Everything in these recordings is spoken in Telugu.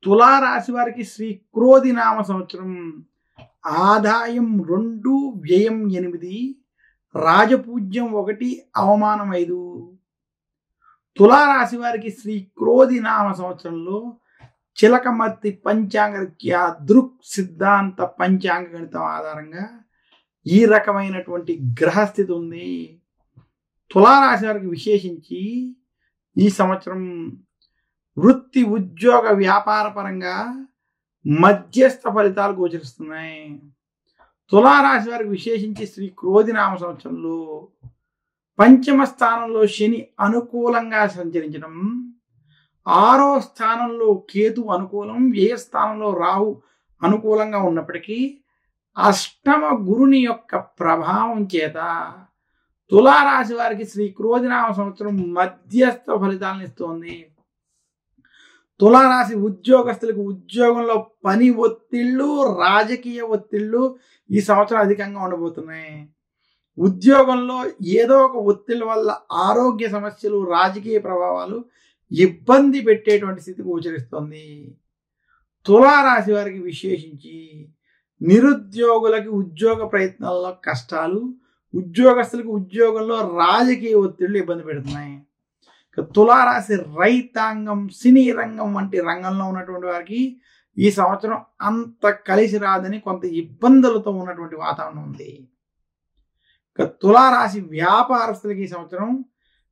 తులారాశి వారికి శ్రీ క్రోధి నామ సంవత్సరం. ఆదాయం 2, వ్యయం 8, రాజపూజ్యం 1, అవమానం 5. తులారాశి వారికి శ్రీ క్రోధి నామ సంవత్సరంలో చిలకమర్తి పంచాంగరీత్యా దృక్ సిద్ధాంత పంచాంగ గణితం ఆధారంగా ఈ రకమైనటువంటి గ్రహస్థితి ఉంది. తులారాశి వారికి విశేషించి ఈ సంవత్సరం వృత్తి, ఉద్యోగ, వ్యాపార పరంగా మధ్యస్థ ఫలితాలు గోచరిస్తున్నాయి. తులారాశి వారికి విశేషించి శ్రీ క్రోధి నామ సంవత్సరంలో పంచమ స్థానంలో శని అనుకూలంగా సంచరించడం, 6వ స్థానంలో కేతు అనుకూలం, వ్యయ స్థానంలో రాహు అనుకూలంగా ఉన్నప్పటికీ అష్టమ గురుని యొక్క ప్రభావం చేత తులారాశి వారికి శ్రీ క్రోధి నామ సంవత్సరం మధ్యస్థ ఫలితాలను ఇస్తోంది. తులారాశి ఉద్యోగస్తులకు ఉద్యోగంలో పని ఒత్తిళ్లు, రాజకీయ ఒత్తిళ్లు ఈ సంవత్సరం అధికంగా ఉండబోతున్నాయి. ఉద్యోగంలో ఏదో ఒక ఒత్తిళ్ల వల్ల ఆరోగ్య సమస్యలు, రాజకీయ ప్రభావాలు ఇబ్బంది పెట్టేటువంటి స్థితి గోచరిస్తోంది. తులారాశి వారికి విశేషించి నిరుద్యోగులకి ఉద్యోగ ప్రయత్నాల్లో కష్టాలు, ఉద్యోగస్తులకు ఉద్యోగంలో రాజకీయ ఒత్తిళ్లు ఇబ్బంది పెడుతున్నాయి. తులారాశి రైతాంగం, సినీ రంగం వంటి రంగంలో ఉన్నటువంటి వారికి ఈ సంవత్సరం అంత కలిసి రాదని కొంత ఇబ్బందులతో ఉన్నటువంటి వాతావరణం ఉంది. తులారాశి వ్యాపారస్తులకి ఈ సంవత్సరం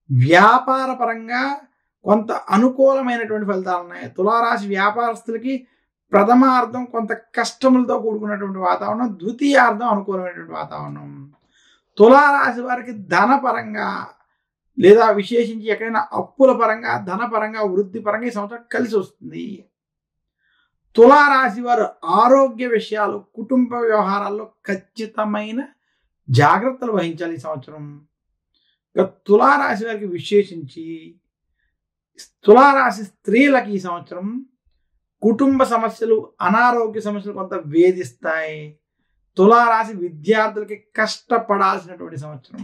వ్యాపార పరంగా కొంత అనుకూలమైనటువంటి ఫలితాలు ఉన్నాయి. తులారాశి వ్యాపారస్తులకి ప్రథమార్థం కొంత కష్టములతో కూడుకున్నటువంటి వాతావరణం, ద్వితీయార్థం అనుకూలమైనటువంటి వాతావరణం. తులారాశి వారికి ధనపరంగా లేదా విశేషించి ఎక్కడైనా అప్పుల పరంగా, ధనపరంగా, వృద్ధి పరంగా ఈ సంవత్సరం కలిసి వస్తుంది. తులారాశి వారు ఆరోగ్య విషయాలు, కుటుంబ వ్యవహారాల్లో ఖచ్చితమైన జాగ్రత్తలు వహించాలి ఈ సంవత్సరం. తులారాశి వారికి విశేషించి తులారాశి స్త్రీలకి ఈ సంవత్సరం కుటుంబ సమస్యలు, అనారోగ్య సమస్యలు కొంత వేధిస్తాయి. తులారాశి విద్యార్థులకి కష్టపడాల్సినటువంటి సంవత్సరం.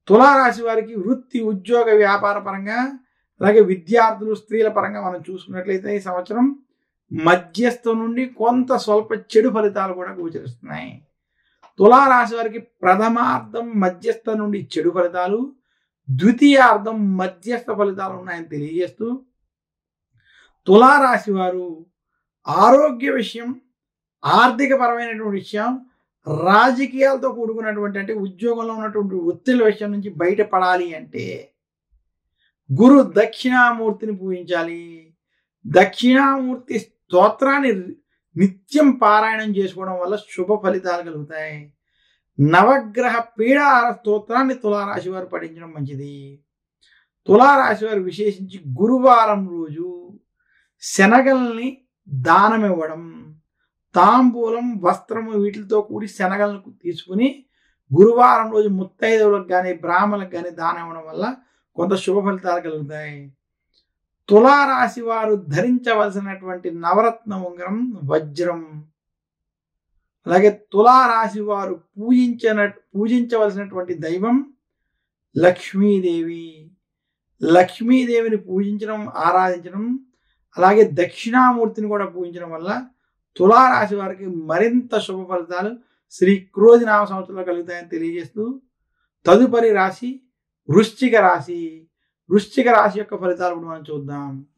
తులారాశి వారికి వృత్తి, ఉద్యోగ, వ్యాపార పరంగా, అలాగే విద్యార్థులు, స్త్రీల పరంగా మనం చూసుకున్నట్లయితే ఈ సంవత్సరం మధ్యస్థం నుండి కొంత స్వల్ప చెడు ఫలితాలు కూడా గోచరిస్తున్నాయి. తులారాశి వారికి ప్రథమార్థం మధ్యస్థ నుండి చెడు ఫలితాలు, ద్వితీయార్థం మధ్యస్థ ఫలితాలు ఉన్నాయని తెలియజేస్తూ తులారాశి వారు ఆరోగ్య విషయం, ఆర్థిక పరమైనటువంటి విషయం, రాజకీయాలతో కూడుకున్నటువంటి అంటే ఉద్యోగంలో ఉన్నటువంటి ఒత్తిళ్ల విషయం నుంచి బయటపడాలి అంటే గురు దక్షిణామూర్తిని పూజించాలి. దక్షిణామూర్తి స్తోత్రాన్ని నిత్యం పారాయణం చేసుకోవడం వల్ల శుభ ఫలితాలు కలుగుతాయి. నవగ్రహ పీడాహార స్తోత్రాన్ని తులారాశి వారు పఠించడం మంచిది. తులారాశి వారు విశేషించి గురువారం రోజు శనగల్ని దానం ఇవ్వడం, తాంబూలం, వస్త్రము వీటితో కూడి శనగలను తీసుకుని గురువారం రోజు ముత్తైదువులకు కానీ, బ్రాహ్మణులకు కానీ దానం ఇవ్వడం వల్ల కొంత శుభ ఫలితాలు కలుగుతాయి. తులారాశి వారు ధరించవలసినటువంటి నవరత్న ఉంగరం వజ్రం. అలాగే తులారాశి వారు పూజించవలసినటువంటి దైవం లక్ష్మీదేవి. లక్ష్మీదేవిని పూజించడం, ఆరాధించడం, అలాగే దక్షిణామూర్తిని కూడా పూజించడం వల్ల తులారాశి వారికి మరింత శుభ ఫలితాలు శ్రీ క్రోధి నామ సంవత్సరంలో కలుగుతాయని తెలియజేస్తూ తదుపరి రాశి వృశ్చిక రాశి. వృశ్చిక రాశి యొక్క ఫలితాలు కూడా మనం చూద్దాం.